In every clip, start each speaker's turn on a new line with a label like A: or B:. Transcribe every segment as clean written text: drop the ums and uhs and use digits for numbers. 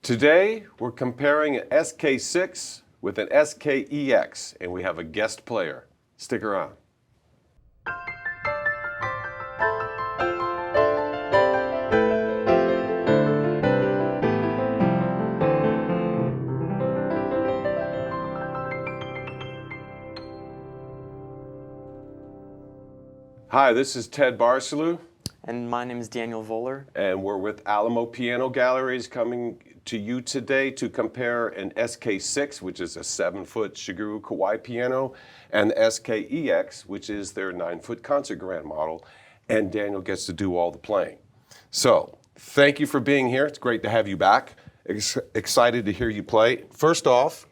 A: Today, we're comparing an SK6 with an SKEX, and we have a guest player. Stick around. Hi, this is Ted Barcelou.
B: And my name is Daniel Voeller.
A: And we're with Alamo Piano Galleries coming to you today to compare an SK6, which is a 7-foot Shigeru Kawai piano, and the SKEX, which is their 9-foot concert grand model. And Daniel gets to do all the playing. So, thank you for being here. It's great to have you back. Excited to hear you play. First off,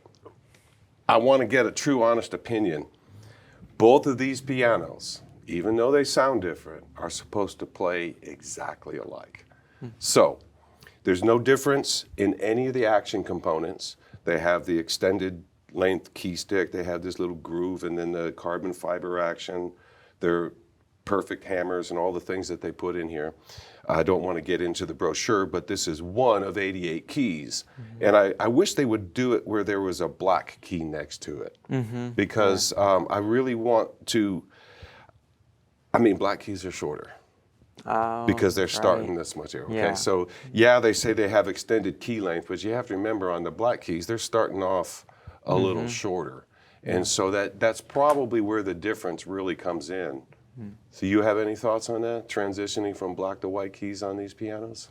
A: I want to get a true, honest opinion. Both of these pianos, even though they sound different, are supposed to play exactly alike. So, there's no difference in any of the action components. They have the extended length key stick, they have this little groove, and then the carbon fiber action. They're perfect hammers and all the things that they put in here. I don't want to get into the brochure, but this is one of 88 keys. And I wish they would do it where there was a black key next to it. Because I really want to, black keys are shorter. Because they're starting this much here. Okay, so yeah, they say they have extended key length, but you have to remember on the black keys, they're starting off a little shorter. And so that's probably where the difference really comes in. So you have any thoughts on that, transitioning from black to white keys on these pianos?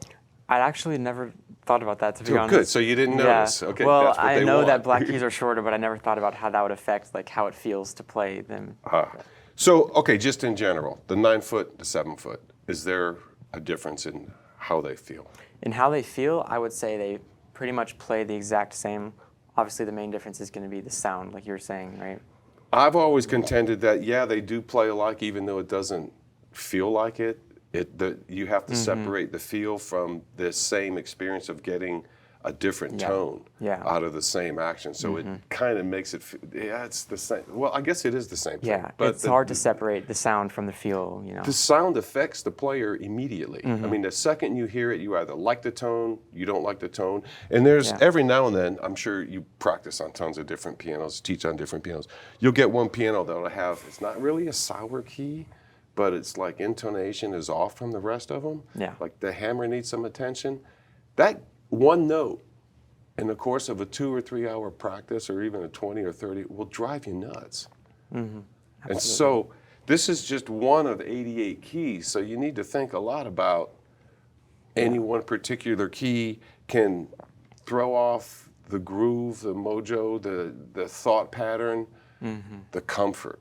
B: I actually never thought about that, to be honest.
A: Good, so you didn't notice. Okay,
B: well,
A: that's what
B: I
A: they
B: know
A: want.
B: that black keys are shorter, but I never thought about how that would affect how it feels to play them.
A: So, okay, just in general, the 9-foot, the 7-foot, is there a difference in how they feel?
B: In how they feel, I would say they pretty much play the exact same. Obviously, the main difference is going to be the sound, like you were saying, right?
A: I've always contended that, yeah, they do play alike, even though it doesn't feel like it. You have to separate the feel from the same experience of getting a different tone out of the same action. So it kind of makes it, it's the same. Well, I guess it is the same thing.
B: Yeah, but it's hard to separate the sound from the feel, you know.
A: The sound affects the player immediately. The second you hear it, you either like the tone, you don't like the tone. And there's every now and then, I'm sure you practice on tons of different pianos, teach on different pianos. You'll get one piano that'll have, it's not really a sour key, but it's like intonation is off from the rest of them.
B: Yeah.
A: Like the hammer needs some attention. That one note in the course of a 2 or 3 hour practice, or even a 20 or 30, will drive you nuts. And so this is just one of 88 keys, so you need to think a lot about any one particular key can throw off the groove, the mojo, the thought pattern, the comfort.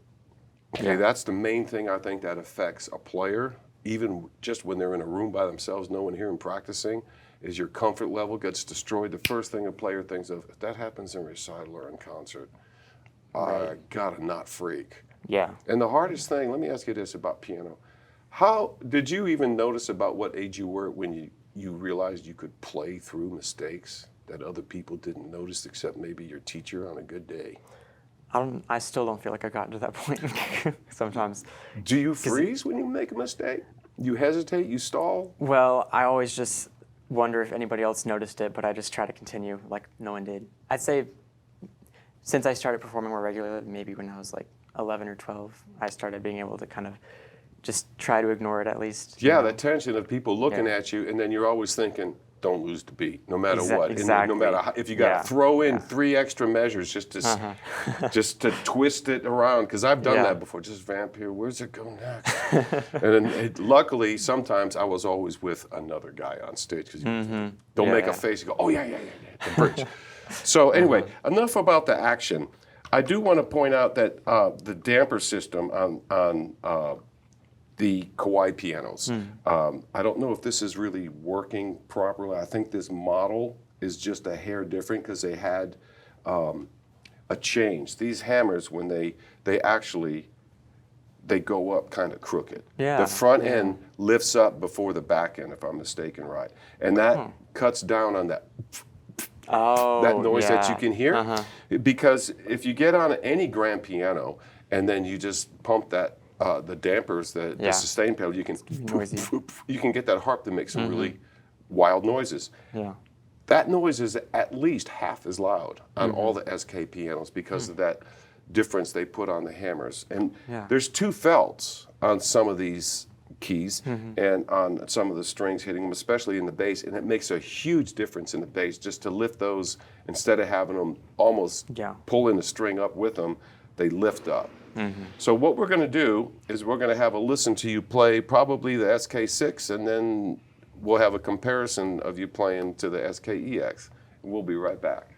A: Okay, that's the main thing I think that affects a player, even just when they're in a room by themselves, no one here and practicing, is your comfort level gets destroyed. The first thing a player thinks of, if that happens in recital or in concert, I gotta not freak.
B: Yeah.
A: And the hardest thing, let me ask you this about piano. How did you even notice about what age you were when you realized you could play through mistakes that other people didn't notice except maybe your teacher on a good day?
B: I still don't feel like I got to that point sometimes.
A: Do you freeze when you make a mistake? You hesitate, you stall?
B: Well, I always just wonder if anybody else noticed it, but I just try to continue like no one did. I'd say since I started performing more regularly, maybe when I was like 11 or 12, I started being able to kind of just try to ignore it at least.
A: Yeah, the tension of people looking at you, and then you're always thinking, don't lose the beat, no matter what.
B: Exactly.
A: And no matter how, if you got to throw in 3 extra measures just to twist it around, because I've done that before. Just vamp here, where's it go next? And then luckily, sometimes I was always with another guy on stage, because don't make a face. You go, oh yeah, the bridge. So anyway, enough about the action. I do want to point out that the damper system on the Kawai pianos. I don't know if this is really working properly. I think this model is just a hair different because they had a change. These hammers, when they go up kind of crooked.
B: Yeah.
A: The front end lifts up before the back end, if I'm mistaken, right? And that cuts down on that noise that you can hear. Because if you get on any grand piano and then you just pump that the dampers, the sustain pedal, you can get that harp to make some really wild noises.
B: Yeah.
A: that noise is at least half as loud on all the SK pianos because of that difference they put on the hammers. And
B: Yeah.
A: there's two felts on some of these keys and on some of the strings hitting them, especially in the bass, and it makes a huge difference in the bass just to lift those instead of having them almost pulling the string up with them, they lift up. So what we're going to do is we're going to have a listen to you play probably the SK6, and then we'll have a comparison of you playing to the SKEX. We'll be right back.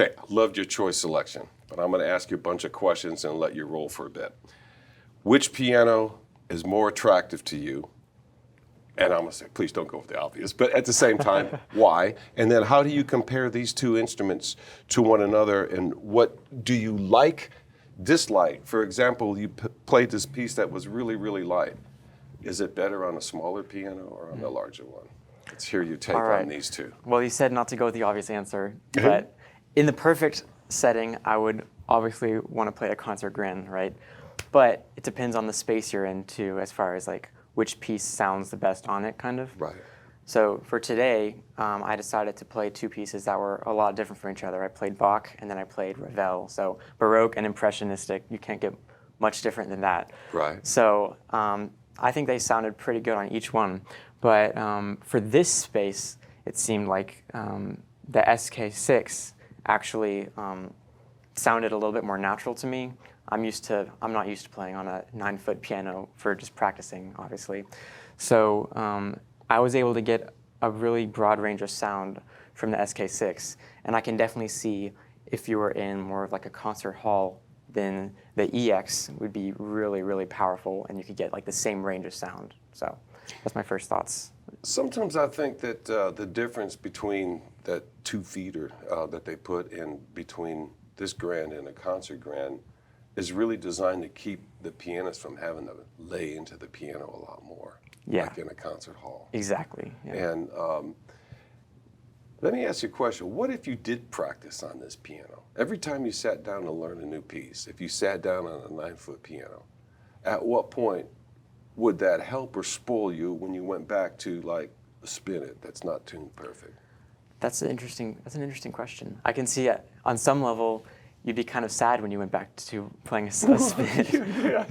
A: Okay, I loved your choice selection, but I'm going to ask you a bunch of questions and let you roll for a bit. Which piano is more attractive to you? And I'm going to say, please don't go with the obvious, but at the same time, why? And then how do you compare these two instruments to one another, and what do you like, dislike? For example, you played this piece that was really, really light. Is it better on a smaller piano or on a larger one? Let's hear your take on these two.
B: Well, you said not to go with the obvious answer, but in the perfect setting, I would obviously want to play a concert grand, right? But it depends on the space you're in too, as far as like which piece sounds the best on it, kind of.
A: Right.
B: So for today, I decided to play two pieces that were a lot different from each other. I played Bach and then I played Ravel. So Baroque and Impressionistic, you can't get much different than that.
A: Right.
B: So I think they sounded pretty good on each one. But for this space, it seemed like the SK6 actually sounded a little bit more natural to me. I'm not used to playing on a 9-foot piano for just practicing, obviously. So I was able to get a really broad range of sound from the SK6, and I can definitely see if you were in more of like a concert hall, then the EX would be really, really powerful, and you could get like the same range of sound. So that's my first thoughts.
A: Sometimes I think that the difference between that 2-feeder that they put in between this grand and a concert grand is really designed to keep the pianist from having to lay into the piano a lot more, like in a concert hall.
B: Exactly. Yeah.
A: And let me ask you a question. What if you did practice on this piano? Every time you sat down to learn a new piece, if you sat down on a 9-foot piano, at what point would that help or spoil you when you went back to like spin it that's not tuned perfect?
B: That's an interesting question. I can see on some level you'd be kind of sad when you went back to playing a spin.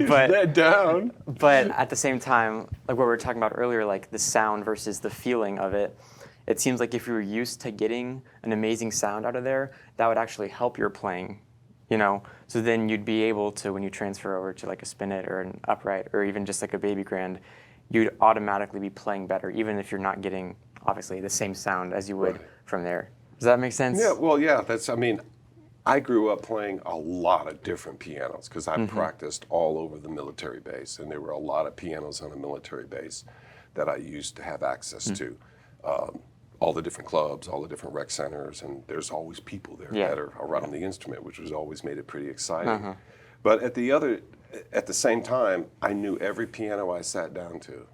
A: But down.
B: But at the same time, like what we were talking about earlier, like the sound versus the feeling of it, it seems like if you were used to getting an amazing sound out of there, that would actually help your playing, you know? So then you'd be able to, when you transfer over to like a spinet or an upright or even just like a baby grand, you'd automatically be playing better, even if you're not getting, obviously, the same sound as you would from there. Does that make sense?
A: Yeah, well, yeah, I grew up playing a lot of different pianos because I practiced all over the military base, and there were a lot of pianos on a military base that I used to have access to. All the different clubs, all the different rec centers, and there's always people there that are around the instrument, which was always made it pretty exciting. But at the same time, I knew every piano I sat down to,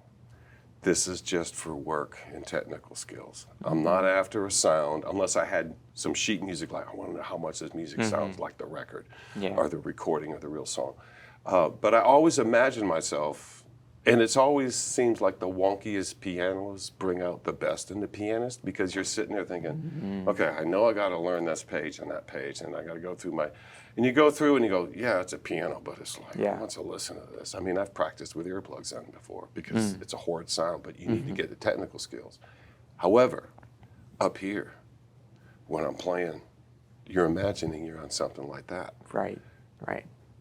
A: this is just for work and technical skills. I'm not after a sound, unless I had some sheet music, like I want to know how much this music sounds like the record or the recording of the real song. But I always imagine myself, and it's always seems like the wonkiest pianos bring out the best in the pianist, because you're sitting there thinking, okay, I know I got to learn this page and that page, and I got to go through and you go through and you go, yeah, it's a piano, but it's like, I want to listen to this. I mean, I've practiced with earplugs on before because it's a horrid sound, but you need to get the technical skills. However, up here, when I'm playing, you're imagining you're on something like that.
B: Right.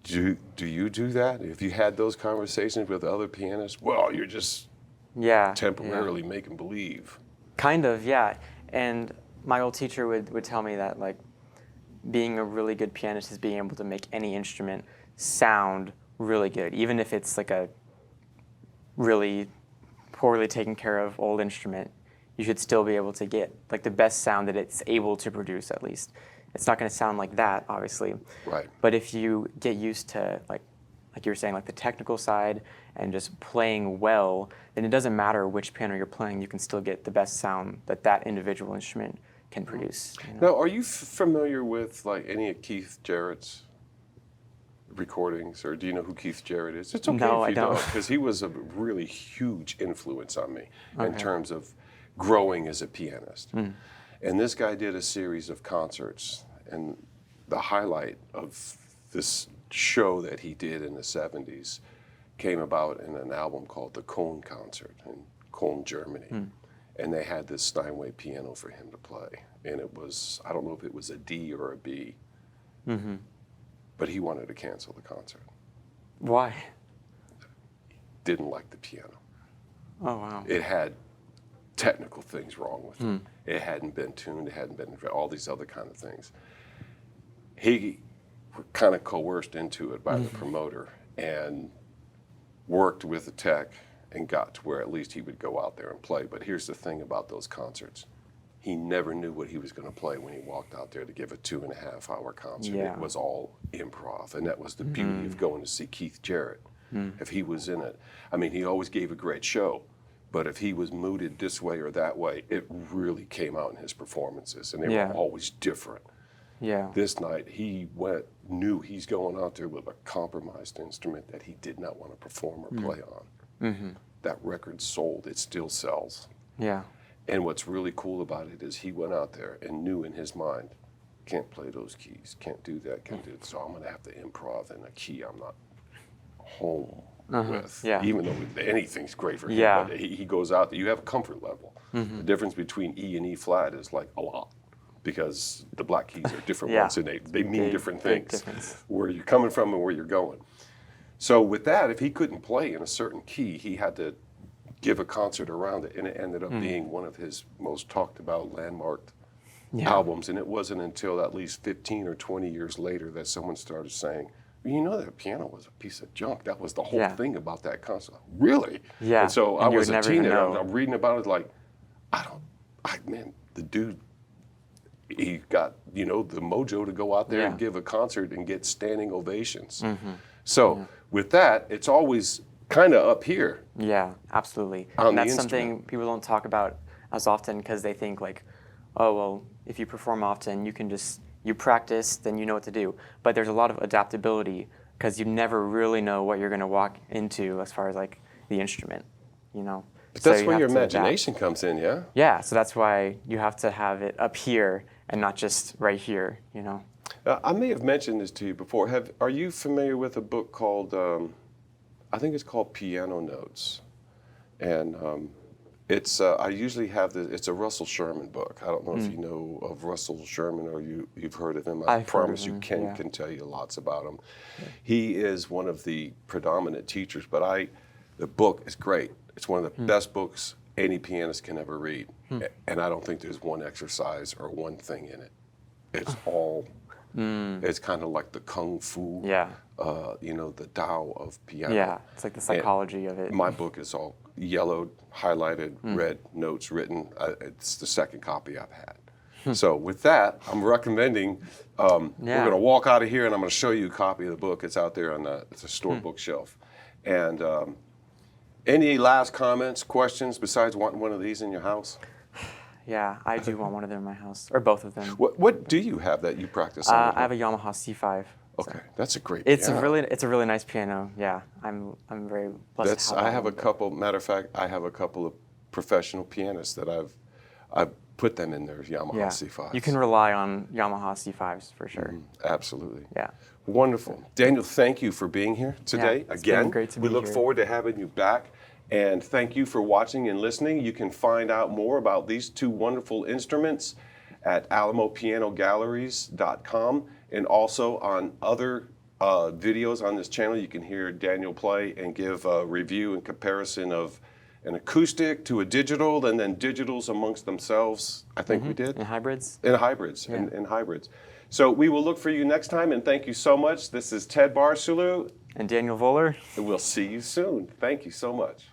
A: Do you do that? If you had those conversations with other pianists, well, you're just temporarily making believe.
B: Kind of, yeah. And my old teacher would tell me that, like, being a really good pianist is being able to make any instrument sound really good, even if it's like a really poorly taken care of old instrument. You should still be able to get like the best sound that it's able to produce, at least. It's not going to sound like that, obviously.
A: Right.
B: But if you get used to, like you were saying, like the technical side and just playing well, then it doesn't matter which piano you're playing. You can still get the best sound that individual instrument can produce. You know?
A: Now, are you familiar with like any of Keith Jarrett's recordings, or do you know who Keith Jarrett is? It's okay if you don't, because he was a really huge influence on me in terms of growing as a pianist. And this guy did a series of concerts, and the highlight of this show that he did in the 70s came about in an album called the Cologne Concert in Cologne, Germany. And they had this Steinway piano for him to play. And it was, I don't know if it was a D or a B, but he wanted to cancel the concert.
B: Why?
A: Didn't like the piano.
B: Oh, wow.
A: It had technical things wrong with it. It hadn't been tuned, it hadn't been all these other kind of things. he kind of coerced into it by the promoter and worked with the tech and got to where at least he would go out there and play. But here's the thing about those concerts. He never knew what he was going to play when he walked out there to give a 2.5-hour concert.
B: Yeah.
A: It was all improv, and that was the beauty of going to see Keith Jarrett. If he was in it, I mean, he always gave a great show, but if he was mooted this way or that way, it really came out in his performances, and they were always different.
B: Yeah.
A: This night, he knew he's going out there with a compromised instrument that he did not want to perform or play on. That record sold, it still sells.
B: Yeah.
A: And what's really cool about it is he went out there and knew in his mind, can't play those keys, can't do that, can't do it. So I'm going to have to improv in a key I'm not home with.
B: Yeah.
A: Even though anything's great for him,
B: Yeah.
A: but he goes out there, you have a comfort level. The difference between E and E flat is like a lot, because the black keys are different ones and they mean different
B: big
A: things,
B: difference.
A: where you're coming from and where you're going. So with that, if he couldn't play in a certain key, he had to give a concert around it, and it ended up being one of his most talked about landmark albums. And it wasn't until at least 15 or 20 years later that someone started saying, well, you know, that piano was a piece of junk. That was the whole thing about that concert. Really?
B: Yeah.
A: And so I
B: And you
A: was
B: would
A: a
B: never even
A: teenager.
B: know.
A: I'm reading about it like, man, the dude, he got, the mojo to go out there and give a concert and get standing ovations. So with that, it's always kind of up here.
B: Yeah, absolutely.
A: On
B: And
A: the
B: that's something
A: instrument.
B: people don't talk about as often because they think like, oh, well, if you perform often, you practice, then you know what to do. But there's a lot of adaptability because you never really know what you're going to walk into as far as like the instrument,
A: But
B: So
A: that's
B: you
A: where
B: have
A: your
B: to adapt.
A: imagination comes in, yeah?
B: Yeah, so that's why you have to have it up here and not just right here,
A: I may have mentioned this to you before. Are you familiar with a book called, I think it's called Piano Notes? And it's I usually have it's a Russell Sherman book. I don't know if you know of Russell Sherman or you've heard of him. I
B: I've heard
A: promise
B: of
A: you
B: him,
A: Ken
B: yeah.
A: can tell you lots about him. He is one of the predominant teachers, but the book is great. It's one of the best books any pianist can ever read. And I don't think there's one exercise or one thing in it. It's all, it's kind of like the kung fu,
B: Yeah.
A: The Tao of piano.
B: Yeah, it's like the psychology of it.
A: My book is all yellowed, highlighted, red notes written. It's the second copy I've had. So with that, I'm recommending, we're going to walk out of here and I'm going to show you a copy of the book. It's out there on it's a store bookshelf. And any last comments, questions besides wanting one of these in your house?
B: Yeah, I do want one of them in my house, or both of them.
A: What do you have that you practice on?
B: I have a Yamaha C5.
A: Okay, that's a great
B: It's
A: piano.
B: a really nice piano. Yeah, I'm very blessed. to
A: I
B: that
A: have a
B: one, but-
A: couple. Matter of fact, I have a couple of professional pianists that I've put them in their Yamaha
B: Yeah,
A: C5s.
B: you can rely on Yamaha C5s for sure.
A: Absolutely.
B: Yeah.
A: Wonderful. Daniel, thank you for being here today.
B: it's
A: Again,
B: been great to
A: we
B: be
A: look
B: here.
A: forward to having you back. And thank you for watching and listening. You can find out more about these two wonderful instruments at alamopianogalleries.com, and also on other videos on this channel. You can hear Daniel play and give a review and comparison of an acoustic to a digital, and then digitals amongst themselves. I think we did.
B: And hybrids?
A: In hybrids, in hybrids. So we will look for you next time, and thank you so much. This is Ted Barsulu,
B: And Daniel Voeller?
A: and we'll see you soon. Thank you so much.